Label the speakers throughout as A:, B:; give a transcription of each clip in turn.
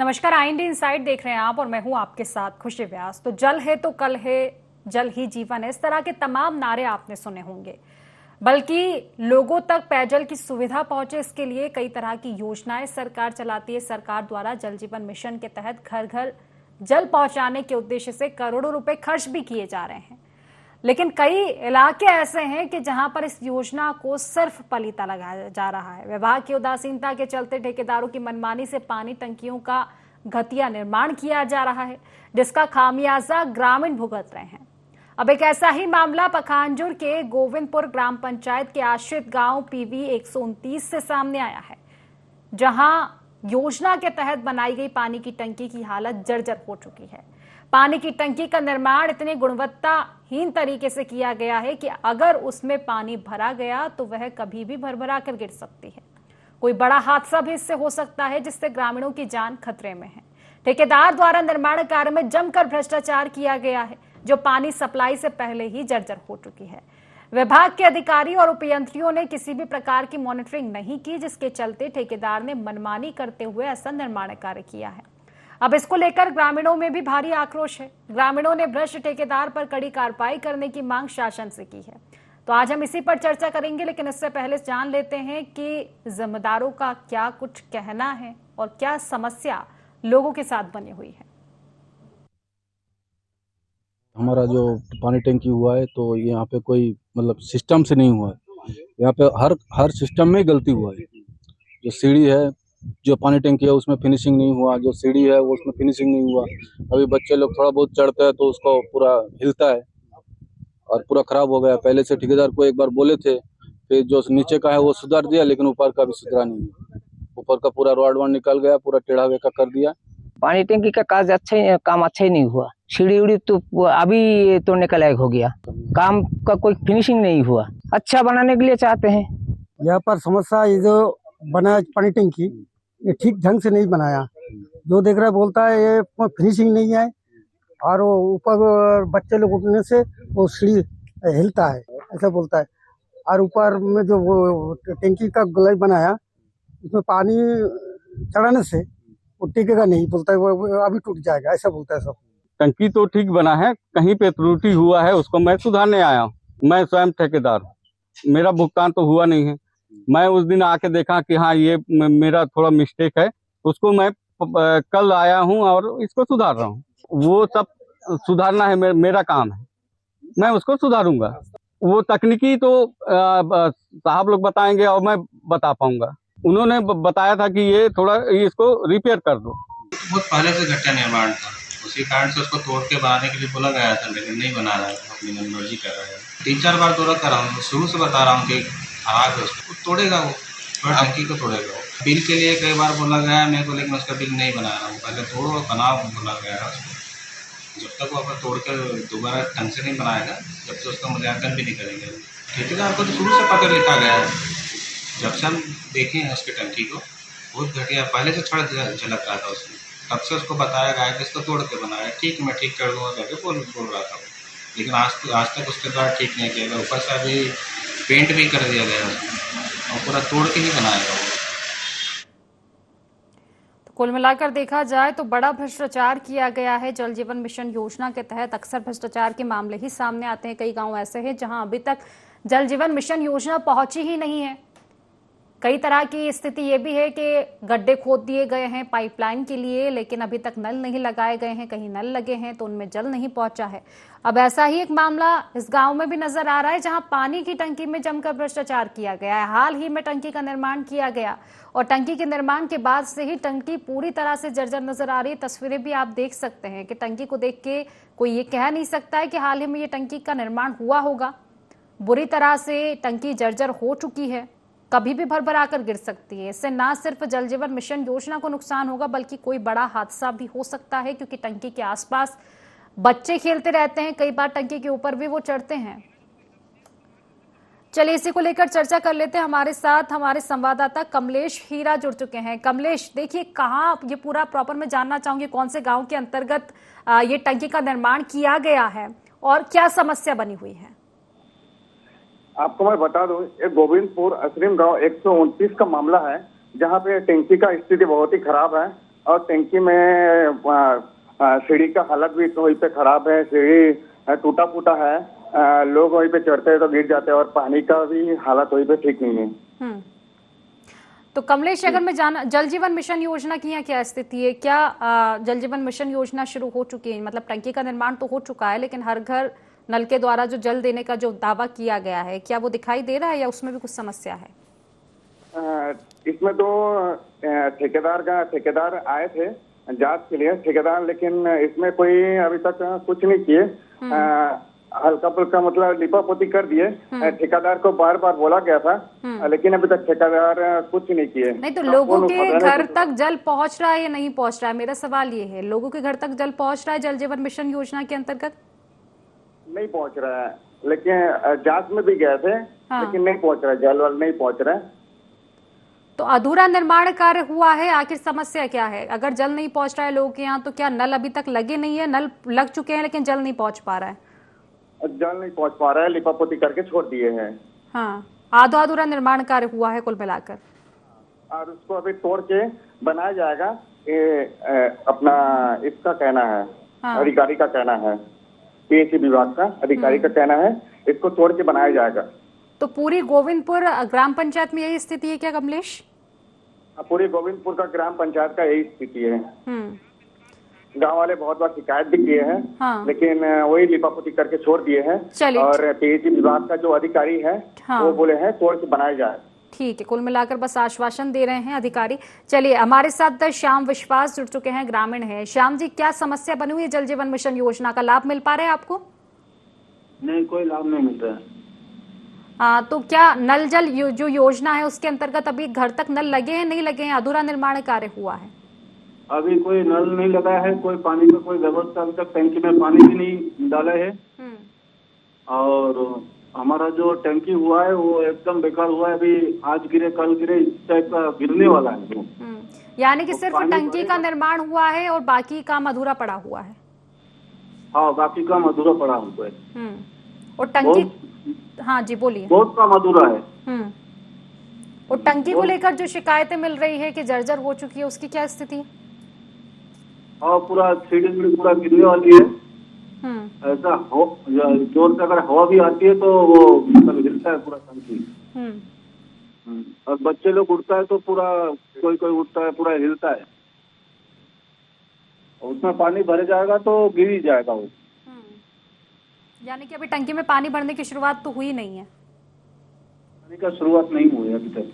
A: नमस्कार, IND inside देख रहे हैं आप और मैं हूं आपके साथ खुशी व्यास। तो जल है तो कल है, जल ही जीवन है, इस तरह के तमाम नारे आपने सुने होंगे। बल्कि लोगों तक पेयजल की सुविधा पहुंचे इसके लिए कई तरह की योजनाएं सरकार चलाती है। सरकार द्वारा जल जीवन मिशन के तहत घर घर जल पहुंचाने के उद्देश्य से करोड़ों रुपए खर्च भी किए जा रहे हैं। लेकिन कई इलाके ऐसे हैं कि जहां पर इस योजना को सिर्फ पलीता लगाया जा रहा है। विभाग की उदासीनता के चलते ठेकेदारों की मनमानी से पानी टंकियों का घटिया निर्माण किया जा रहा है, जिसका खामियाजा ग्रामीण भुगत रहे हैं। अब एक ऐसा ही मामला पखांजूर के गोविंदपुर ग्राम पंचायत के आश्रित गांव पीवी 129 से सामने आया है, जहां योजना के तहत बनाई गई पानी की टंकी की हालत जर्जर हो चुकी है। पानी की टंकी का निर्माण इतनी गुणवत्ताहीन तरीके से किया गया है कि अगर उसमें पानी भरा गया तो वह कभी भी भरभरा कर गिर सकती है। कोई बड़ा हादसा भी इससे हो सकता है, जिससे ग्रामीणों की जान खतरे में है। ठेकेदार द्वारा निर्माण कार्य में जमकर भ्रष्टाचार किया गया है, जो पानी सप्लाई से पहले ही जर्जर हो चुकी है। विभाग के अधिकारी और उपयंत्रियों ने किसी भी प्रकार की मॉनिटरिंग नहीं की, जिसके चलते ठेकेदार ने मनमानी करते हुए ऐसा निर्माण कार्य किया है। अब इसको लेकर ग्रामीणों में भी भारी आक्रोश है। ग्रामीणों ने भ्रष्ट ठेकेदार पर कड़ी कार्रवाई करने की मांग शासन से की है। तो आज हम इसी पर चर्चा करेंगे, लेकिन इससे पहले जान लेते हैं कि जिम्मेदारों का क्या कुछ कहना है और क्या समस्या लोगों के साथ बनी हुई है।
B: हमारा जो पानी टंकी हुआ है तो यहाँ पे कोई मतलब सिस्टम से नहीं हुआ है। यहाँ पे हर सिस्टम में गलती हुआ है। जो सीढ़ी है, जो पानी टंकी है उसमें फिनिशिंग नहीं हुआ, जो सीढ़ी है वो उसमें फिनिशिंग नहीं हुआ। अभी बच्चे लोग थोड़ा बहुत चढ़ते हैं तो उसको पूरा हिलता है और पूरा खराब हो गया। पहले से ठेकेदार को एक बार बोले थे, फिर जो नीचे का है वो सुधार दिया, लेकिन ऊपर का भी सुधरा नहीं है। ऊपर का पूरा रॉड वॉड निकल गया, पूरा टेढ़ा बेका कर दिया।
C: पानी टंकी का काम अच्छा ही नहीं हुआ। सीढ़ी उड़ी तो अभी तोड़ने का लायक हो गया। काम का कोई फिनिशिंग नहीं हुआ। अच्छा बनाने के लिए चाहते हैं।
D: यहाँ पर समस्या ये जो बना पानी टंकी, ये ठीक ढंग से नहीं बनाया। जो देख रहा है बोलता है ये फिनिशिंग नहीं है, और वो ऊपर बच्चे लोग उठने से वो सीढ़ी हिलता है, ऐसा बोलता है। और ऊपर में जो वो टंकी का गोलाई बनाया, उसमें पानी चढ़ाने से वो टिकेगा नहीं, बोलता है वो अभी टूट जाएगा, ऐसा बोलता है सब।
E: टंकी तो ठीक बना है, कहीं पे त्रुटि हुआ है उसको मैं सुधारने आया हूँ। मैं स्वयं ठेकेदार हूँ, मेरा भुगतान तो हुआ नहीं है। मैं उस दिन आके देखा कि हाँ ये मेरा थोड़ा मिस्टेक है, उसको मैं कल आया हूँ और इसको सुधार रहा हूँ। वो सब सुधारना है, मेरा काम है, मैं उसको सुधारूंगा। वो तकनीकी तो साहब लोग बताएंगे और मैं बता पाऊंगा। उन्होंने बताया था कि ये थोड़ा इसको रिपेयर कर दो।
F: बहुत पहले से घटिया निर्माण था, उसी कारण से उसको तोड़ के बनाने के लिए बोला गया था, लेकिन नहीं बना रहा है, अपनी मनमर्जी कर रहा है। 3-4 बार दौरा कर रहा हूँ, शुरू से बता रहा हूँ कि खराब है, उसको तोड़ेगा वो, थोड़ा टंकी को तोड़ेगा वो। बिल के लिए कई बार बोला गया है मेरे को, लेकिन उसका बिल नहीं बना रहा हूँ। पहले तोड़ो बनाओ बोला गया है उसको। जब तक वो अपना तोड़ कर दोबारा ढंग से नहीं बनाएगा, जब तक उसका मूल्यांकन भी नहीं करेंगे। ठेकेदार को तो शुरू से पकड़ लिखा गया है। जब से हम देखे हैं उसकी टंकी को, बहुत घटिया, पहले से छड़ झलक रहा था उसमें। तब से उसको बताया गया कि इसको तोड़ के बनाया, ठीक मैं ठीक कर दूँगा करके बोल रहा था वो। लेकिन आज तक उसके द्वारा ठीक नहीं किया गया। ऊपर से अभी पेंट भी कर दिया गया उसमें, और पूरा तोड़ के ही बनाएगा वो।
A: तो कुल मिलाकर देखा जाए तो बड़ा भ्रष्टाचार किया गया है। जल जीवन मिशन योजना के तहत अक्सर भ्रष्टाचार के मामले ही सामने आते हैं। कई गांव ऐसे हैं जहां अभी तक जल जीवन मिशन योजना पहुंची ही नहीं है। कई तरह की स्थिति ये भी है कि गड्ढे खोद दिए गए हैं पाइपलाइन के लिए, लेकिन अभी तक नल नहीं लगाए गए हैं। कहीं नल लगे हैं तो उनमें जल नहीं पहुंचा है। अब ऐसा ही एक मामला इस गांव में भी नजर आ रहा है, जहां पानी की टंकी में जमकर भ्रष्टाचार किया गया है। हाल ही में टंकी का निर्माण किया गया और टंकी के निर्माण के बाद से ही टंकी पूरी तरह से जर्जर नजर आ रही है। तस्वीरें भी आप देख सकते हैं कि टंकी को देख के कोई ये कह नहीं सकता है कि हाल ही में ये टंकी का निर्माण हुआ होगा। बुरी तरह से टंकी जर्जर हो चुकी है, कभी भी भरभरा कर गिर सकती है। इससे ना सिर्फ जल जीवन मिशन योजना को नुकसान होगा, बल्कि कोई बड़ा हादसा भी हो सकता है, क्योंकि टंकी के आसपास बच्चे खेलते रहते हैं। कई बार टंकी के ऊपर भी वो चढ़ते हैं। चलिए इसी को लेकर चर्चा कर लेते हैं। हमारे साथ हमारे संवाददाता कमलेश हीरा जुड़ चुके हैं। कमलेश, देखिए कहाँ ये पूरा प्रॉपर मैं जानना चाहूंगी, कौन से गाँव के अंतर्गत ये टंकी का निर्माण किया गया है और क्या समस्या बनी हुई है?
G: आपको मैं बता दूं, एक गोविंदपुर असीम गांव 129 का मामला है, जहां पे टंकी का स्थिति बहुत ही खराब है। और टंकी में सीढ़ी का हालत भी वहीं पे खराब है, सीढ़ी टूटा फूटा है, लोग वहीं पे चढ़ते हैं तो गिर जाते हैं और पानी का भी हालत वहीं पे ठीक नहीं है।
A: तो कमलेश, अगर मैं जाना, जल जीवन मिशन योजना की यहाँ क्या स्थिति है? क्या जल जीवन मिशन योजना शुरू हो चुकी है? मतलब टंकी का निर्माण तो हो चुका है, लेकिन हर घर नल के द्वारा जो जल देने का जो दावा किया गया है, क्या वो दिखाई दे रहा है या उसमें भी कुछ समस्या है?
G: इसमें तो ठेकेदार आए थे जांच के लिए ठेकेदार, लेकिन इसमें कोई अभी तक कुछ नहीं किए। हल्का फुल्का मतलब लिपापोती कर दिए। ठेकेदार को बार बार बोला गया था, लेकिन अभी तक ठेकेदार कुछ नहीं किए।
A: नहीं तो लोगों के घर तक जल पहुंच रहा है या नहीं पहुंच रहा है? मेरा सवाल ये है, लोगों के घर तक जल पहुंच रहा है जल जीवन मिशन योजना के अंतर्गत?
G: नहीं पहुंच रहा है, लेकिन जांच में भी गए थे, लेकिन नहीं पहुंच रहा है, जल वल नहीं पहुंच रहा है।
A: तो अधूरा निर्माण कार्य हुआ है, आखिर समस्या क्या है? अगर जल नहीं पहुंच रहा है लोगों के यहाँ, तो क्या नल अभी तक लगे नहीं है? नल लग चुके हैं लेकिन जल नहीं पहुंच पा रहा है?
G: जल नहीं पहुंच पा रहा है, लिपापोती करके छोड़ दिए हैं।
A: हाँ, आधा अधूरा निर्माण कार्य हुआ है कुल मिलाकर,
G: और उसको अभी तोड़ के बनाया जाएगा, ये अपना इसका कहना है। अधिकारी का कहना है, पीएचई विभाग का अधिकारी का कहना है, इसको तोड़ के बनाया जाएगा।
A: तो पूरी गोविंदपुर ग्राम पंचायत में यही स्थिति है क्या कमलेश?
G: पूरी गोविंदपुर का ग्राम पंचायत का यही स्थिति है। गांव वाले बहुत बार शिकायत भी किए हैं, लेकिन वही लिपापोती करके छोड़ दिए हैं। और पीएचई विभाग का जो अधिकारी है वो बोले हैं तोड़ के बनाया जाए।
A: ठीक है, कुल मिलाकर बस आश्वासन दे रहे हैं अधिकारी। चलिए, हमारे साथ श्याम विश्वास जुड़ चुके हैं, ग्रामीण हैं। श्याम जी, क्या समस्या बनी हुई है? जल जीवन मिशन योजना का लाभ मिल पा रहा है आपको?
H: नहीं, कोई लाभ नहीं मिल रहा है।
A: तो क्या नल जल जो योजना है उसके अंतर्गत अभी घर तक नल लगे हैं, नहीं लगे हैं? अधूरा निर्माण कार्य हुआ है?
H: अभी कोई नल नहीं लगा है, कोई पानी का कोई व्यवस्था अभी तक टंकी में पानी भी नहीं डाला है। और हमारा जो टंकी हुआ है वो एकदम बेकार हुआ है, अभी आज गिरे कल गिरे इस टाइप का गिरने वाला है वो।
A: यानी कि सिर्फ टंकी का निर्माण हुआ है और बाकी काम अधूरा पड़ा हुआ है?
H: हाँ, बाकी काम अधूरा पड़ा हुआ है।
A: और टंकी, हाँ जी बोलिए।
H: बहुत काम अधूरा है।
A: और टंकी को लेकर जो शिकायतें मिल रही है कि जर्जर हो चुकी है, उसकी क्या स्थिति है?
H: और पूरा सीढ़ी पूरा गिरने वाली है। ऐसा हो जोर से अगर हवा भी आती है तो वो मतलब हिलता है पूरा टंकी। और बच्चे लोग उठता है तो पूरा कोई उठता है, पूरा हिलता है। और उसमें पानी भर जाएगा तो गिर ही जाएगा वो।
A: यानी कि अभी टंकी में पानी भरने की शुरुआत तो हुई नहीं है?
H: पानी का शुरुआत नहीं हुई अभी तक।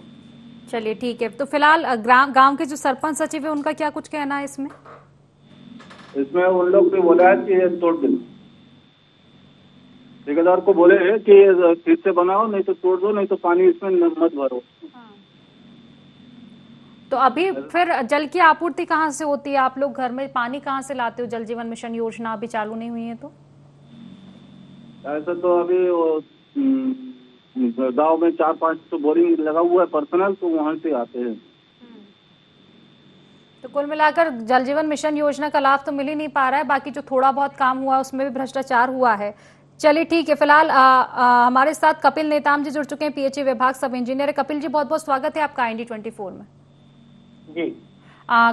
A: चलिए ठीक है। तो फिलहाल गांव के जो सरपंच सचिव है उनका क्या कुछ कहना है इसमें?
H: इसमें उन लोग भी बोला है कि ये तोड़ दो, ठेकेदार को बोले हैं कि फिर से बनाओ, नहीं तो तोड़ दो, नहीं तो पानी इसमें मत भरो।
A: तो अभी फिर जल की आपूर्ति कहाँ से होती है? आप लोग घर में पानी कहाँ से लाते हो? जल जीवन मिशन योजना अभी चालू नहीं हुई है तो?
H: ऐसा तो अभी गांव में 4-5 तो बोरिंग लगा हुआ है पर्सनल, तो वहां से आते हैं।
A: तो कुल मिलाकर जल जीवन मिशन योजना का लाभ तो मिल ही नहीं पा रहा है, बाकी जो थोड़ा बहुत काम हुआ उसमें भी भ्रष्टाचार हुआ है। चलिए ठीक है। फिलहाल हमारे साथ कपिल नेताम जी जुड़ चुके हैं, पीएचई विभाग सब इंजीनियर है। कपिल जी, बहुत बहुत स्वागत है आपका IND24 में।
I: जी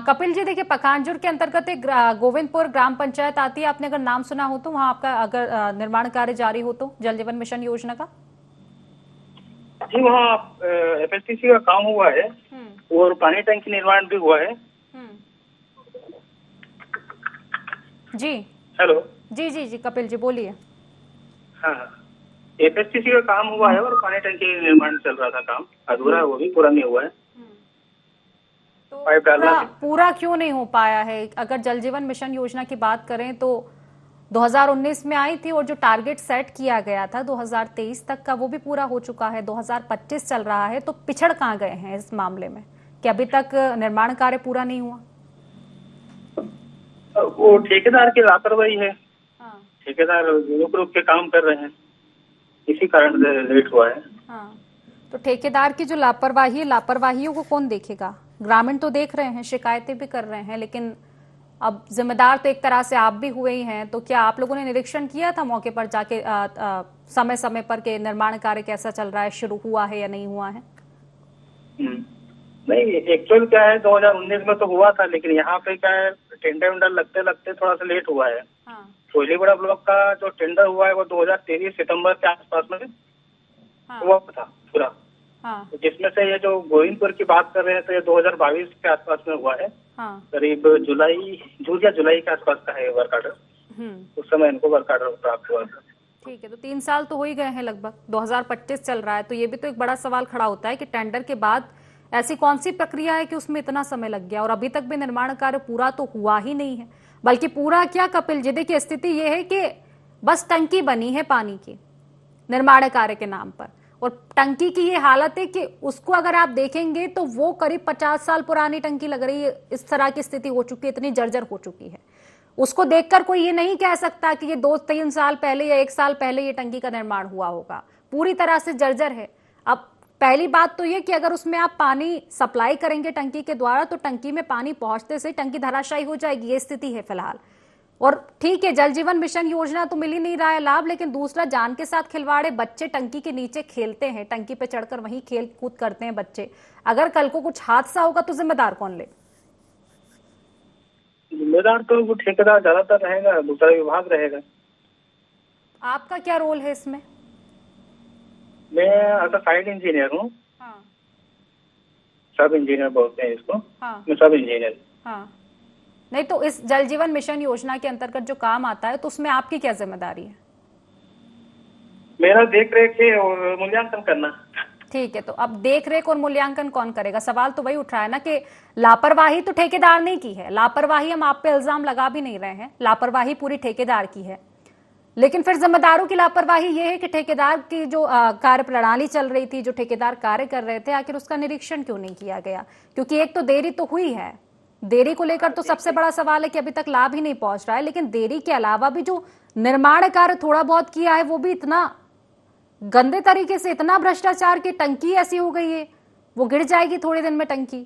A: कपिल जी, देखिए, पखांजूर के अंतर्गत एक गोविंदपुर ग्राम पंचायत आती है, आपने अगर नाम सुना हो तो, वहाँ आपका अगर निर्माण कार्य जारी हो तो जल जीवन मिशन योजना का?
I: जी, वहाँ FSTC का काम हुआ है और पानी टैंकी निर्माण भी हुआ है।
A: जी
I: हेलो।
A: जी जी जी कपिल जी बोलिए।
I: हाँ, FSTC का काम हुआ है और पानी टैंकी निर्माण चल रहा था, काम अधूरा है, वो भी पूरा नहीं हुआ है।
A: तो पूरा क्यों नहीं हो पाया है? अगर जल जीवन मिशन योजना की बात करें तो 2019 में आई थी और जो टारगेट सेट किया गया था 2023 तक का, वो भी पूरा हो चुका है। 2025 चल रहा है, तो पिछड़ कहाँ गए हैं इस मामले में कि अभी तक निर्माण कार्य पूरा नहीं हुआ?
I: वो ठेकेदार की लापरवाही है। ठेकेदार रुक के काम कर रहे हैं, इसी कारण से लेट हुआ है।
A: तो ठेकेदार की जो लापरवाही है, लापरवाहियों को कौन देखेगा? ग्रामीण तो देख रहे हैं, शिकायतें भी कर रहे हैं, लेकिन अब जिम्मेदार तो एक तरह से आप भी हुए ही हैं। तो क्या आप लोगों ने निरीक्षण किया था मौके पर जाके समय समय पर के निर्माण कार्य कैसा चल रहा है, शुरू हुआ है या नहीं हुआ है?
I: नहीं, एक्चुअल क्या है 2019 में तो हुआ था, लेकिन यहाँ पे क्या है टेंडर वेंडर लगते लगते थोड़ा सा लेट हुआ है। कोयलीबड़ा ब्लॉक का जो टेंडर हुआ है वो 2023 सितंबर के आसपास में हुआ था पूरा। तो जिसमें से ये जो गोविंदपुर की बात कर रहे हैं तो ये 2022 के आसपास में हुआ है। करीब जून या जुलाई के आसपास का है वर्क ऑर्डर। उस समय इनको वर्क ऑर्डर प्राप्त हुआ था।
A: ठीक है, तो 3 साल तो हो ही गए हैं लगभग, 2025 चल रहा है, तो ये भी तो एक बड़ा सवाल खड़ा होता है कि टेंडर के बाद ऐसी कौन सी प्रक्रिया है कि उसमें इतना समय लग गया और अभी तक भी निर्माण कार्य पूरा तो हुआ ही नहीं है। बल्कि पूरा क्या कपिल जी, देखिए स्थिति ये है कि बस टंकी बनी है पानी की निर्माण कार्य के नाम पर, और टंकी की ये हालत है कि उसको अगर आप देखेंगे तो वो करीब 50 साल पुरानी टंकी लग रही है। इस तरह की स्थिति हो चुकी है, इतनी जर्जर हो चुकी है। उसको देखकर कोई ये नहीं कह सकता कि ये 2-3 साल पहले या 1 साल पहले ये टंकी का निर्माण हुआ होगा। पूरी तरह से जर्जर है। अब पहली बात तो ये कि अगर उसमें आप पानी सप्लाई करेंगे टंकी के द्वारा तो टंकी में पानी पहुंचते से टंकी धराशायी हो जाएगी। ये स्थिति है फिलहाल। और ठीक है, जल जीवन मिशन योजना तो मिल ही नहीं रहा है लाभ, लेकिन दूसरा जान के साथ खिलवाड़े, बच्चे टंकी के नीचे खेलते हैं, टंकी पे चढ़कर वहीं खेल कूद करते हैं बच्चे। अगर कल को कुछ हादसा होगा तो जिम्मेदार कौन ले?
I: जिम्मेदार तो वो ठेकेदार ज्यादातर रहेगा, दूसरा विभाग रहेगा।
A: आपका क्या रोल है इसमें?
I: मैं एज साइड इंजीनियर हूँ। सब इंजीनियर बोलते हैं इसको। मैं सब इंजीनियर।
A: नहीं तो इस जल जीवन मिशन योजना के अंतर्गत जो काम आता है तो उसमें आपकी क्या जिम्मेदारी है?
I: मेरा देख रेख है और मूल्यांकन करना।
A: ठीक है, तो अब देख रेख और मूल्यांकन कौन करेगा? सवाल तो वही उठ रहा है ना कि लापरवाही तो ठेकेदार ने की है। लापरवाही हम आप पे इल्जाम लगा भी नहीं रहे हैं, लापरवाही पूरी ठेकेदार की है। लेकिन फिर जिम्मेदारों की लापरवाही ये है कि ठेकेदार की जो कार्य प्रणाली चल रही थी, जो ठेकेदार कार्य कर रहे थे, आखिर उसका निरीक्षण क्यों नहीं किया गया? क्योंकि एक तो देरी तो हुई है, देरी को लेकर तो सबसे बड़ा सवाल है कि अभी तक लाभ ही नहीं पहुंच रहा है। लेकिन देरी के अलावा भी जो निर्माण कार्य थोड़ा बहुत किया है वो भी इतना गंदे तरीके से, इतना भ्रष्टाचार की टंकी ऐसी हो गई है, वो गिर जाएगी थोड़े दिन में टंकी,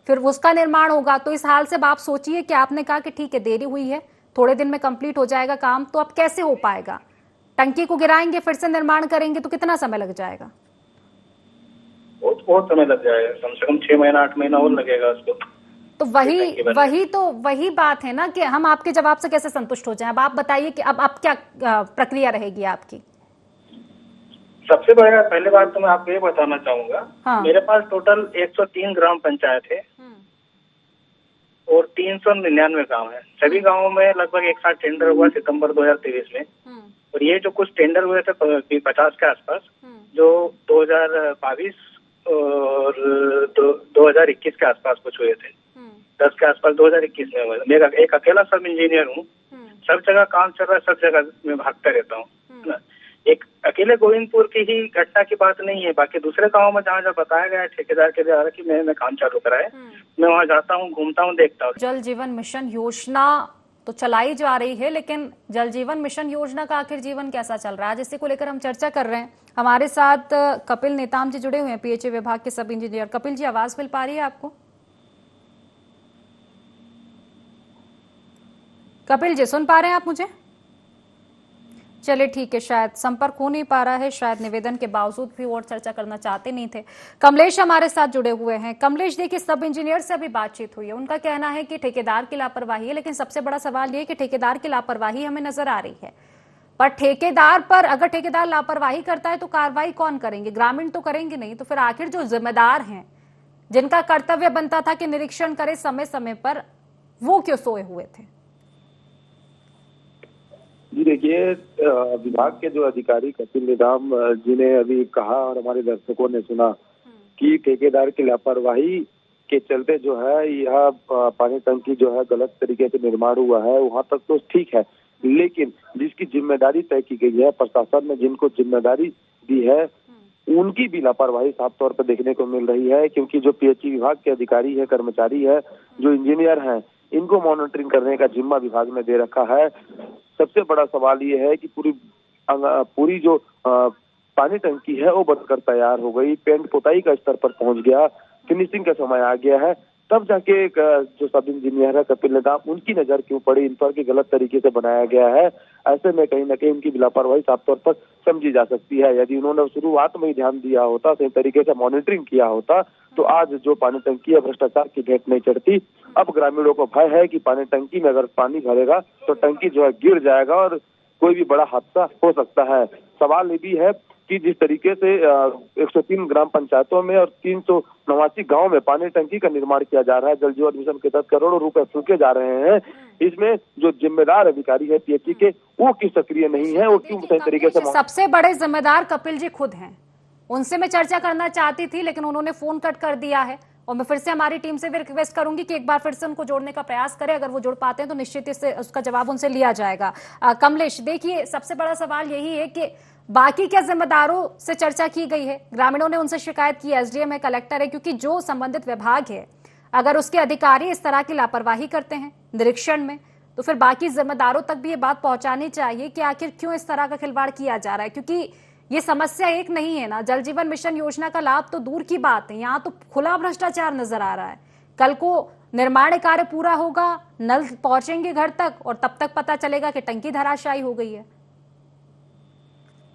A: फिर उसका निर्माण होगा। तो इस हाल से आप सोचिए कि आपने कहा कि ठीक है देरी हुई है, थोड़े दिन में कंप्लीट हो जाएगा काम, तो अब कैसे हो पाएगा? टंकी को गिराएंगे, फिर से निर्माण करेंगे तो कितना समय लग जाएगा?
I: बहुत समय लग जाएगा, कम से कम 6 महीना 8 महीना और लगेगा उसको।
A: तो वही बात है ना कि हम आपके जवाब से कैसे संतुष्ट हो जाएं। अब आप बताइए कि अब क्या प्रक्रिया रहेगी आपकी?
I: सबसे पहले बात तो मैं आपको ये बताना चाहूंगा, मेरे पास टोटल 103 ग्राम पंचायत है और 399 गांव है। सभी गांवों में लगभग एक साथ टेंडर हुआ सितंबर 2023 में। और ये जो कुछ टेंडर हुए थे 50 के आसपास, जो 2022 और 2021 के आसपास कुछ हुए थे, 10 के आसपास 2021 में हुए। मैं एक अकेला सब इंजीनियर हूँ, सब जगह काम चल रहा है, सब जगह मैं भागता रहता हूँ। एक अकेले गोविंदपुर की ही घटना की बात नहीं है, बाकी दूसरे गाँव में जहाँ जहाँ बताया गया है ठेकेदार के द्वारा कि मैंने काम चालू करा है, मैं वहाँ जाता हूँ, घूमता हूँ, देखता हूँ।
A: जल जीवन मिशन योजना तो चलाई जा रही है, लेकिन जल जीवन मिशन योजना का आखिर जीवन कैसा चल रहा है, जिससे को लेकर हम चर्चा कर रहे हैं। हमारे साथ कपिल नेताम जी जुड़े हुए हैं, पीएचई विभाग के सब इंजीनियर। कपिल जी, आवाज मिल पा रही है आपको? कपिल जी, सुन पा रहे हैं आप मुझे? चलिए ठीक है, शायद संपर्क हो नहीं पा रहा है, शायद निवेदन के बावजूद भी और चर्चा करना चाहते नहीं थे। कमलेश हमारे साथ जुड़े हुए हैं। कमलेश, देखिए सब इंजीनियर से अभी बातचीत हुई है, उनका कहना है कि ठेकेदार की लापरवाही है, लेकिन सबसे बड़ा सवाल ये है कि ठेकेदार की लापरवाही हमें नजर आ रही है, पर ठेकेदार पर अगर ठेकेदार लापरवाही करता है तो कार्रवाई कौन करेंगे? ग्रामीण तो करेंगे नहीं, तो फिर आखिर जो जिम्मेदार हैं, जिनका कर्तव्य बनता था कि निरीक्षण करे समय समय पर, वो क्यों सोए हुए थे?
J: जी देखिए, विभाग के जो अधिकारी कपिल नेताम जी ने अभी कहा और हमारे दर्शकों ने सुना कि ठेकेदार की लापरवाही के चलते जो है यह पानी टंकी जो है गलत तरीके से निर्माण हुआ है, वहां तक तो ठीक है। लेकिन जिसकी जिम्मेदारी तय की गई है, प्रशासन ने जिनको जिम्मेदारी दी है, उनकी भी लापरवाही साफ तौर पर देखने को मिल रही है। क्योंकि जो पीएचई विभाग के अधिकारी है, कर्मचारी है, जो इंजीनियर हैं, इनको मॉनिटरिंग करने का जिम्मा विभाग ने दे रखा है। सबसे बड़ा सवाल ये है कि पूरी जो पानी टंकी है वो बनकर तैयार हो गई, पेंट पुताई का स्तर पर पहुंच गया, फिनिशिंग का समय आ गया है, तब जाके एक जो सब इंजीनियर है कपिल नेदाम, उनकी नजर क्यों पड़ी इन पर कि गलत तरीके से बनाया गया है। ऐसे में कहीं ना कहीं उनकी लापरवाही साफ तौर पर समझी जा सकती है। यदि उन्होंने शुरुआत में ही ध्यान दिया होता, सही तरीके से मॉनिटरिंग किया होता, तो आज जो पानी टंकी है भ्रष्टाचार की भेंट नहीं चढ़ती। अब ग्रामीणों को भय है कि पानी टंकी में अगर पानी भरेगा तो टंकी जो है गिर जाएगा और कोई भी बड़ा हादसा हो सकता है। सवाल ये भी है कि जिस तरीके से 103 ग्राम पंचायतों में और 389 गांव में पानी टंकी का निर्माण किया जा रहा है, जल जीवन मिशन के तहत करोड़ों रुपए फूके जा रहे हैं, इसमें जो जिम्मेदार अधिकारी है पीएचई के, वो क्यों सक्रिय नहीं है, वो क्यों सही तरीके से।
A: सबसे बड़े जिम्मेदार कपिल जी खुद हैं। उनसे मैं चर्चा करना चाहती थी लेकिन उन्होंने फोन कट कर दिया है और मैं फिर से हमारी टीम से भी रिक्वेस्ट करूंगी कि एक बार फिर से उनको जोड़ने का प्रयास करें। अगर वो जुड़ पाते हैं तो निश्चित इससे उसका जवाब उनसे लिया जाएगा। कमलेश, देखिए सबसे बड़ा सवाल यही है कि बाकी क्या जिम्मेदारों से चर्चा की गई है? ग्रामीणों ने उनसे शिकायत की, एसडीएम है, कलेक्टर है, क्योंकि जो संबंधित विभाग है अगर उसके अधिकारी इस तरह की लापरवाही करते हैं निरीक्षण में तो फिर बाकी जिम्मेदारों तक भी ये बात पहुंचानी चाहिए कि आखिर क्यों इस तरह का खिलवाड़ किया जा रहा है। क्योंकि ये समस्या एक नहीं है ना, जल जीवन मिशन योजना का लाभ तो दूर की बात है, यहाँ तो खुला भ्रष्टाचार नजर आ रहा है। कल को निर्माण कार्य पूरा होगा, नल पहुंचेंगे घर तक और तब तक पता चलेगा कि टंकी धराशायी हो गई है।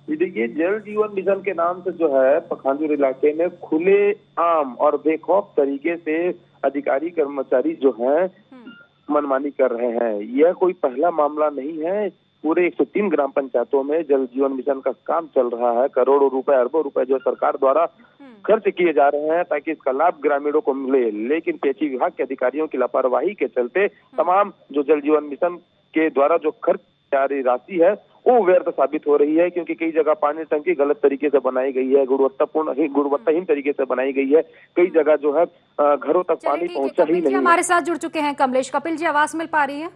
J: देखिए, जल जीवन मिशन के नाम से जो है पखांजूर इलाके में खुले आम और बेखौफ तरीके से अधिकारी कर्मचारी जो हैं मनमानी कर रहे हैं। यह कोई पहला मामला नहीं है। पूरे 103 ग्राम पंचायतों में जल जीवन मिशन का काम चल रहा है। करोड़ों रुपए, अरबों रुपए जो सरकार द्वारा खर्च किए जा रहे हैं ताकि इसका लाभ ग्रामीणों को मिले, लेकिन पीएचई विभाग के अधिकारियों की लापरवाही के चलते तमाम जो जल जीवन मिशन के द्वारा जो खर्च जा रही राशि है वो व्यर्थ साबित हो रही है। क्योंकि कई जगह पानी टंकी गलत तरीके से बनाई गई है, गुणवत्ताहीन तरीके से बनाई गई है। कई जगह जो है घरों तक पानी पहुंचा ही नहीं।
A: हमारे साथ जुड़ चुके हैं कमलेश। कपिल जी, आवाज मिल पा रही है?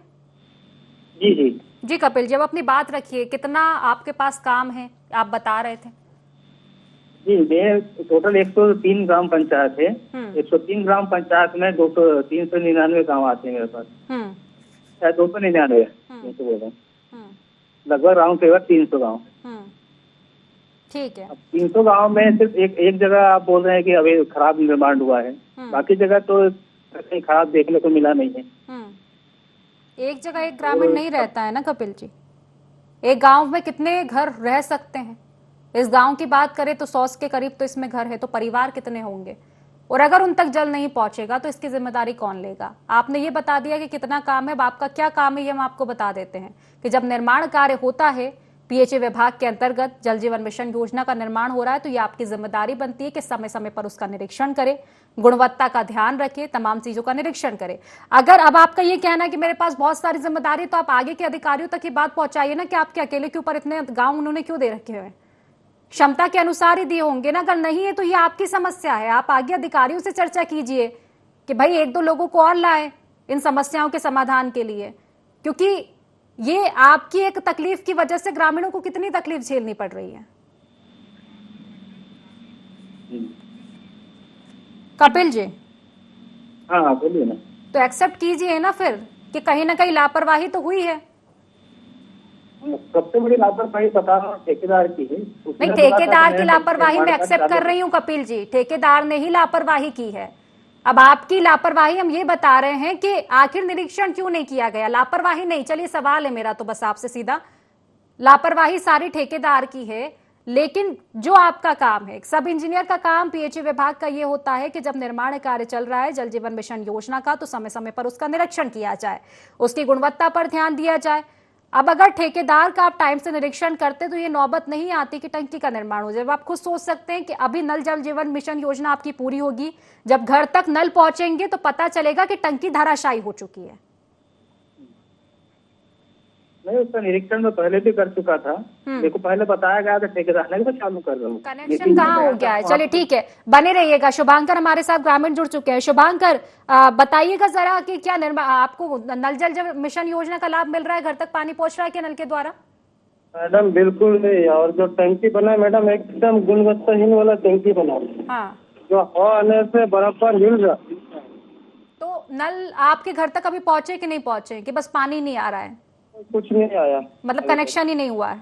I: जी जी
A: जी कपिल जी, अब अपनी बात रखिए। कितना आपके पास काम है, आप बता रहे थे?
I: जी, मैं टोटल 103 ग्राम पंचायत है। 103 ग्राम पंचायत में 399 गाँव आते हैं मेरे पास। शायद 299 बोल रहा हूँ, लगभग राउंड फिगर 300 गाँव।
A: ठीक है।
I: अब 300 गाँव में सिर्फ एक जगह आप बोल रहे हैं कि अभी खराब निर्माण हुआ है, बाकी जगह तो कहीं खराब देखने को मिला नहीं है।
A: एक जगह एक ग्रामीण नहीं रहता है ना कपिल जी। एक गांव में कितने घर रह सकते हैं? इस गांव की बात करें तो 100 के करीब तो इसमें घर है, तो परिवार कितने होंगे? और अगर उन तक जल नहीं पहुंचेगा तो इसकी जिम्मेदारी कौन लेगा? आपने ये बता दिया कि कितना काम है, आपका क्या काम है ये हम आपको बता देते हैं कि जब निर्माण कार्य होता है पीएचई विभाग के अंतर्गत जल जीवन मिशन योजना का निर्माण हो रहा है तो ये आपकी जिम्मेदारी बनती है कि समय समय पर उसका निरीक्षण करें, गुणवत्ता का ध्यान रखें, तमाम चीजों का निरीक्षण करें। अगर अब आपका ये कहना है कि मेरे पास बहुत सारी जिम्मेदारी, तो आप आगे के अधिकारियों तक ये बात पहुंचाइए ना कि आपके अकेले के ऊपर इतने गाँव उन्होंने क्यों दे रखे हैं? क्षमता के अनुसार ही दिए होंगे ना। अगर नहीं है तो ये आपकी समस्या है। आप आगे अधिकारियों से चर्चा कीजिए कि भाई 1-2 लोगों को और लाए इन समस्याओं के समाधान के लिए, क्योंकि ये आपकी एक तकलीफ की वजह से ग्रामीणों को कितनी तकलीफ झेलनी पड़ रही है। कपिल जी,
I: हाँ बोलिए ना।
A: तो एक्सेप्ट कीजिए ना फिर कि कहीं ना कहीं लापरवाही तो हुई है।
I: सबसे बड़ी लापरवाही बता रहा हूँ ठेकेदार की है।
A: नहीं, ठेकेदार की लापरवाही मैं एक्सेप्ट कर रही हूँ कपिल जी, ठेकेदार ने ही लापरवाही की है। अब आपकी लापरवाही हम ये बता रहे हैं कि आखिर निरीक्षण क्यों नहीं किया गया? लापरवाही नहीं, चलिए सवाल है मेरा तो बस आपसे सीधा, लापरवाही सारी ठेकेदार की है, लेकिन जो आपका काम है, सब इंजीनियर का काम, पीएचई विभाग का ये होता है कि जब निर्माण कार्य चल रहा है जल जीवन मिशन योजना का तो समय समय पर उसका निरीक्षण किया जाए, उसकी गुणवत्ता पर ध्यान दिया जाए। अब अगर ठेकेदार का आप टाइम से निरीक्षण करते तो ये नौबत नहीं आती कि टंकी का निर्माण हो जाए। आप खुद सोच सकते हैं कि अभी नल जल जीवन मिशन योजना आपकी पूरी होगी, जब घर तक नल पहुंचेंगे तो पता चलेगा कि टंकी धराशायी हो चुकी है।
I: नहीं, उसका निरीक्षण में पहले भी कर चुका था, मेरे को पहले बताया गया था ठेकेदार ने, तो चालू कर रहा हूँ।
A: कनेक्शन कहाँ हो गया है? चलिए ठीक है, बने रहिएगा। शुभांकर हमारे साथ ग्रामीण जुड़ चुके हैं। शुभांकर, बताइएगा जरा कि क्या आपको नल जल मिशन योजना का लाभ मिल रहा है? घर तक पानी पहुंच रहा है क्या नल के द्वारा?
K: मैडम बिल्कुल नहीं, और जो टंकी बना है मैडम एकदम गुणवत्ताहीन वाला टंकी बना,
A: हाँ,
K: जो हवा आने से बराबर हिल रहा।
A: तो नल आपके घर तक अभी पहुंचे कि नहीं पहुंचे, कि बस पानी नहीं आ रहा है?
K: कुछ नहीं आया,
A: मतलब कनेक्शन ही नहीं हुआ है?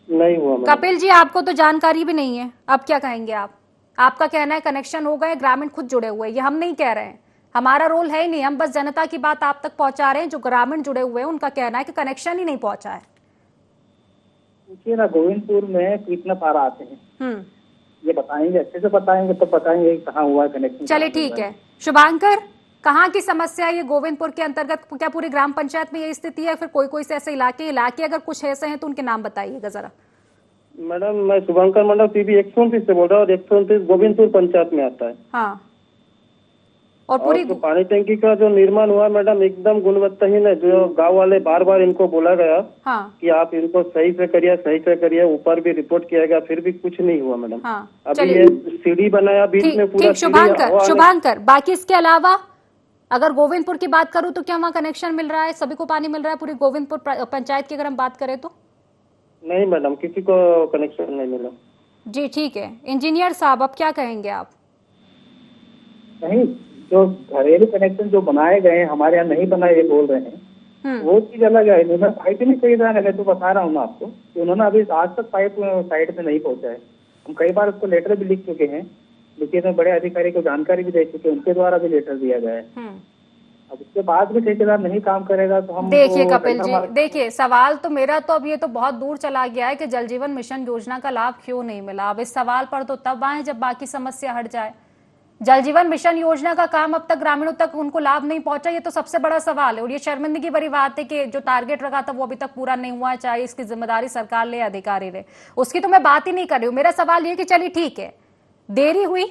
K: नहीं हुआ।
A: कपिल जी, आपको तो जानकारी भी नहीं है, अब क्या कहेंगे आप? आपका कहना है कनेक्शन हो गए, ग्रामीण खुद जुड़े हुए, ये हम नहीं कह रहे हैं, हमारा रोल है ही नहीं, हम बस जनता की बात आप तक पहुंचा रहे हैं। जो ग्रामीण जुड़े हुए हैं उनका कहना है कि कनेक्शन ही नहीं पहुंचा है।
I: पूछिए ना, गोविंदपुर में कितना पारा आते हैं, ये बताएंगे, अच्छे से बताएंगे तो बताएंगे कहाँ हुआ है कनेक्शन।
A: चलिए ठीक है। शुभांकर, कहाँ की समस्या है ये? गोविंदपुर के अंतर्गत क्या पूरी ग्राम पंचायत में ये स्थिति है, फिर कोई से ऐसे इलाके अगर कुछ ऐसे हैं तो उनके नाम बताइएगा जरा।
K: मैडम मैं शुभंकर मंडल पीबी 129 से बोल रहा हूँ, और 129 गोविंदपुर पंचायत में आता है।
A: हाँ, और पूरी
K: तो पानी टंकी का जो निर्माण हुआ मैडम एकदम गुणवत्ताहीन है। जो गांव वाले बार बार इनको बोला गया कि आप इनको सही से करिए, ऊपर भी रिपोर्ट किया गया, फिर भी कुछ नहीं हुआ मैडम। अभी ये सीढ़ी बनाया बीच में पूरा।
A: शुभांकर, बाकी इसके अलावा अगर गोविंदपुर की बात करूं तो क्या वहाँ कनेक्शन मिल रहा है? सभी को पानी मिल रहा है पूरी गोविंदपुर पंचायत की अगर हम बात करें तो?
K: नहीं मैडम, किसी को कनेक्शन नहीं मिला।
A: जी ठीक है। इंजीनियर साहब, अब क्या कहेंगे आप?
I: नहीं, जो घरेलू कनेक्शन जो बनाए गए हैं हमारे यहाँ नहीं बनाए ये बोल रहे हैं, वो चीज अलग है। उन्होंने पाइप नहीं खरीदा है, मैं तो बता रहा हूँ ना आपको कि उन्होंने अभी आज तक पाइप साइड में नहीं पहुंचा है। हम कई बार उसको लेटर भी लिख चुके हैं, लेकिन बड़े अधिकारी को जानकारी भी दे चुके हैं, उनके द्वारा भी लेटर दिया गया है। अब उसके बाद भी ठेकेदार नहीं काम करेगा तो हम
A: देखिए कपिल जी, देखिए सवाल तो मेरा तो अब ये तो बहुत दूर चला गया है कि जल जीवन मिशन योजना का लाभ क्यों नहीं मिला। अब इस सवाल पर तो तब आए जब बाकी समस्या हट जाए। जल जीवन मिशन योजना का काम अब तक ग्रामीणों तक उनको लाभ नहीं पहुंचा, ये तो सबसे बड़ा सवाल है। और ये शर्मिंदगी भरी बात है कि जो टारगेट रखा था वो अभी तक पूरा नहीं हुआ है, चाहे इसकी जिम्मेदारी सरकार ले अधिकारी ले, उसकी तो मैं बात ही नहीं कर रही हूँ। मेरा सवाल ये कि चलिए ठीक है, देरी हुई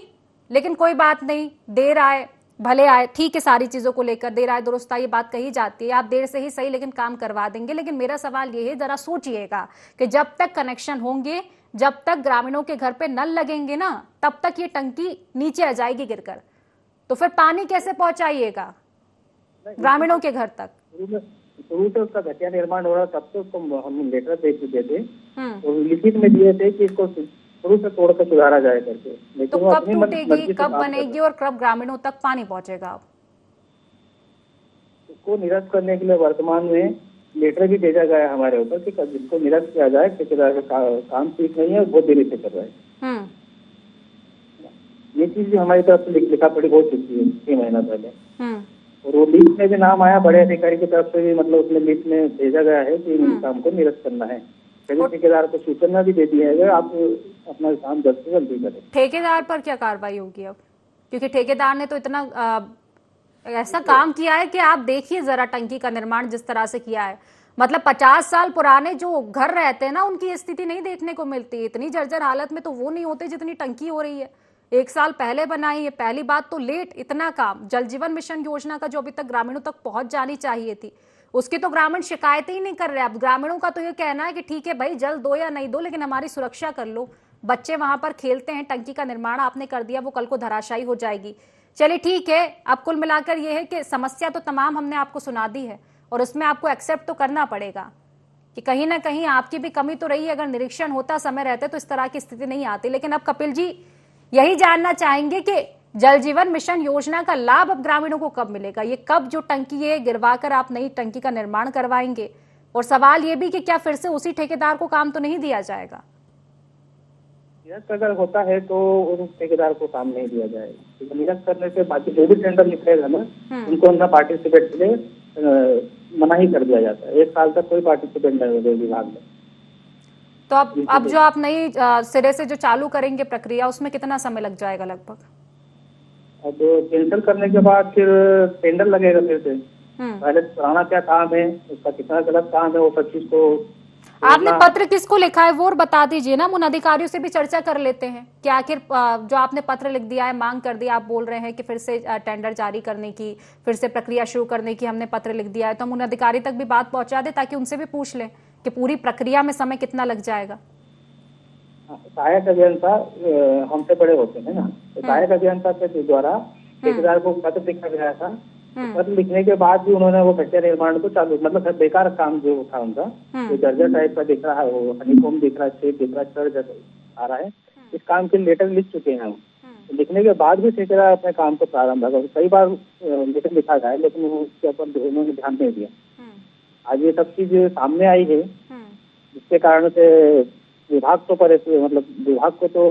A: लेकिन कोई बात नहीं, देर आए भले आए, ठीक है। सारी चीजों को लेकर देर आए दुरुस्त आए ये बात कही जाती है, आप देर से ही सही लेकिन काम करवा देंगे। लेकिन मेरा सवाल ये है, जरा सोचिएगा कि जब तक कनेक्शन होंगे, जब तक ग्रामीणों के घर पे नल लगेंगे ना, तब तक ये टंकी नीचे आ जाएगी गिरकर, तो फिर पानी कैसे पहुंचाइएगा ग्रामीणों के घर तक?
I: शुरू से उसका घटिया निर्माण हो रहा, तब से उसको हम लेटर दे चुके थे और लिखित में दिए थे कि इसको शुरू से तोड़कर सुधारा जाए करके। लेकिन
A: तो कब टूटेगी, कब बनेगी और कब ग्रामीणों तक पानी पहुंचेगा?
I: इसको निरस्त करने के लिए वर्तमान में लेटर भी भेजा गया है हमारे ऊपर कि जिसको निरस्त किया जाए, ठेकेदार का काम ठीक नहीं है और बहुत देरी से कर रहा है। ये चीज भी हमारी तरफ से लिखा पड़ी हो चुकी है 6 महीना पहले, और वो लिस्ट में भी नाम आया बड़े अधिकारी की तरफ से भी, मतलब उसमें लिस्ट में भेजा गया है कि इन काम को निरस्त करना है। ठेकेदार को सूचना भी दे दी है, आप अपना काम जल्द से जल्दी करें।
A: ठेकेदार पर क्या कार्रवाई होगी अब? क्योंकि ठेकेदार ने तो इतना ऐसा काम किया है कि आप देखिए जरा टंकी का निर्माण जिस तरह से किया है, मतलब 50 साल पुराने जो घर रहते हैं ना, उनकी स्थिति नहीं देखने को मिलती। इतनी जर्जर हालत में तो वो नहीं होते जितनी टंकी हो रही है। 1 साल पहले बनाई है, पहली बात तो लेट इतना काम। जल जीवन मिशन योजना का जो अभी तक ग्रामीणों तक पहुंच जानी चाहिए थी, उसकी तो ग्रामीण शिकायतें ही नहीं कर रहे। अब ग्रामीणों का तो ये कहना है कि ठीक है भाई, जल दो या नहीं दो लेकिन हमारी सुरक्षा कर लो। बच्चे वहां पर खेलते हैं, टंकी का निर्माण आपने कर दिया, वो कल को धराशायी हो जाएगी। चलिए ठीक है, अब कुल मिलाकर ये है कि समस्या तो तमाम हमने आपको सुना दी है और उसमें आपको एक्सेप्ट तो करना पड़ेगा कि कहीं ना कहीं आपकी भी कमी तो रही है। अगर निरीक्षण होता समय रहते तो इस तरह की स्थिति नहीं आती। लेकिन अब कपिल जी यही जानना चाहेंगे कि जल जीवन मिशन योजना का लाभ अब ग्रामीणों को कब मिलेगा? ये कब जो टंकी है गिरवाकर आप नई टंकी का निर्माण करवाएंगे? और सवाल ये भी कि क्या फिर से उसी ठेकेदार को काम तो नहीं दिया जाएगा?
I: अगर होता है तो उन ठेकेदार को काम नहीं दिया जाएगा। निरस्त करने से बाकी जो भी टेंडर निकलेगा ना, उनको उनका पार्टिसिपेट के लिए मना ही कर दिया जाता है। 1 साल तक कोई पार्टिसिपेट नहीं होगा विभाग में।
A: तो अब जो आप नई सिरे से जो चालू करेंगे प्रक्रिया, उसमें कितना समय लग जाएगा लगभग?
I: अब कैंसिल करने के बाद फिर टेंडर लगेगा फिर से। पहले पुराना क्या काम है, उसका कितना गलत काम है, वो 25 को।
A: आपने पत्र किसको लिखा है वो और बता दीजिए ना, उन अधिकारियों से भी चर्चा कर लेते हैं कि आखिर जो आपने पत्र लिख दिया है, मांग कर दी, आप बोल रहे हैं कि फिर से टेंडर जारी करने की, फिर से प्रक्रिया शुरू करने की हमने पत्र लिख दिया है, तो हम उन अधिकारी तक भी बात पहुंचा दें ताकि उनसे भी पूछ लें कि पूरी प्रक्रिया में समय कितना लग जाएगा।
I: सहायक अभियंता हमसे बड़े होते हैं ना, तो सहायक अभियंता के द्वारा ठेकेदार को पत्र लिखा गया था। पत्र लिखने के बाद भी उन्होंने वो कच्चे निर्माण को चालू, मतलब बेकार काम जो था उनका, जो जर्जर टाइप का दिख रहा है, वो हनीकॉम दिख रहा है, छेद दिख रहा है, चढ़ आ रहा है, इस काम के लेटर लिख चुके हैं हम। लिखने के बाद भी ठेकेदार अपने काम को प्रारंभ कर, कई बार लेटर लिखा गया है लेकिन उसके ऊपर उन्होंने ध्यान नहीं दिया। आज ये सब चीज सामने आई है, जिसके कारण से विभाग तो मतलब विभाग को तो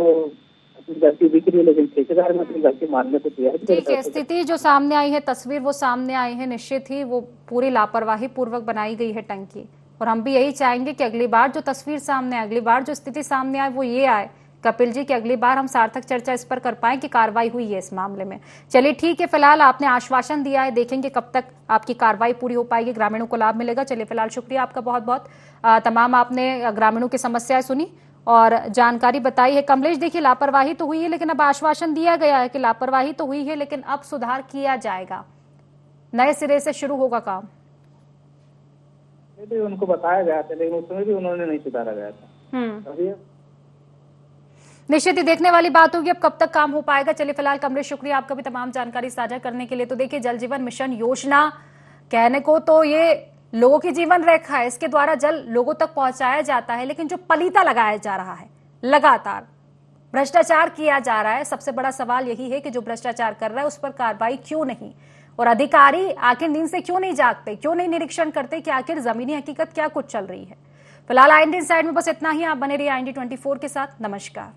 I: अपनी गलती दिख रही है, लेकिन ठेकेदार ने अपनी गलती मानने को तैयार नहीं।
A: ठीक है, स्थिति जो सामने आई है, तस्वीर वो सामने आई है, निश्चित ही वो पूरी लापरवाही पूर्वक बनाई गई है टंकी। और हम भी यही चाहेंगे कि अगली बार जो तस्वीर सामने आए, अगली बार जो स्थिति सामने आए वो ये आए कपिल जी, कि अगली बार हम सार्थक चर्चा इस पर कर पाएं कि कार्रवाई हुई है इस मामले में। चलिए ठीक है, फिलहाल आपने आश्वासन दिया है, देखेंगे कब तक आपकी कार्रवाई पूरी हो पाएगी, ग्रामीणों को लाभ मिलेगा। चलिए फिलहाल शुक्रिया आपका बहुत बहुत, तमाम आपने ग्रामीणों की समस्याएं सुनी और जानकारी बताई है। कमलेश, देखिए लापरवाही तो हुई है, लेकिन अब आश्वासन दिया गया है कि लापरवाही तो हुई है लेकिन अब सुधार किया जाएगा, नए सिरे से शुरू होगा काम।
I: भी उनको बताया गया था, लेकिन उसमें भी उन्होंने नहीं सुधारा गया था। अभी
A: निश्चित ही देखने वाली बात होगी अब कब तक काम हो पाएगा। चलिए फिलहाल कमलेश, शुक्रिया आपका भी तमाम जानकारी साझा करने के लिए। तो देखिए, जल जीवन मिशन योजना कहने को तो ये लोगों की जीवन रेखा है, इसके द्वारा जल लोगों तक पहुंचाया जाता है, लेकिन जो पलीता लगाया जा रहा है, लगातार भ्रष्टाचार किया जा रहा है। सबसे बड़ा सवाल यही है कि जो भ्रष्टाचार कर रहा है उस पर कार्रवाई क्यों नहीं, और अधिकारी आखिर नींद से क्यों नहीं जागते, क्यों नहीं निरीक्षण करते कि आखिर जमीनी हकीकत क्या कुछ चल रही है। फिलहाल IND इनसाइड में बस इतना ही। आप बने रहिए IND 24 के साथ। नमस्कार।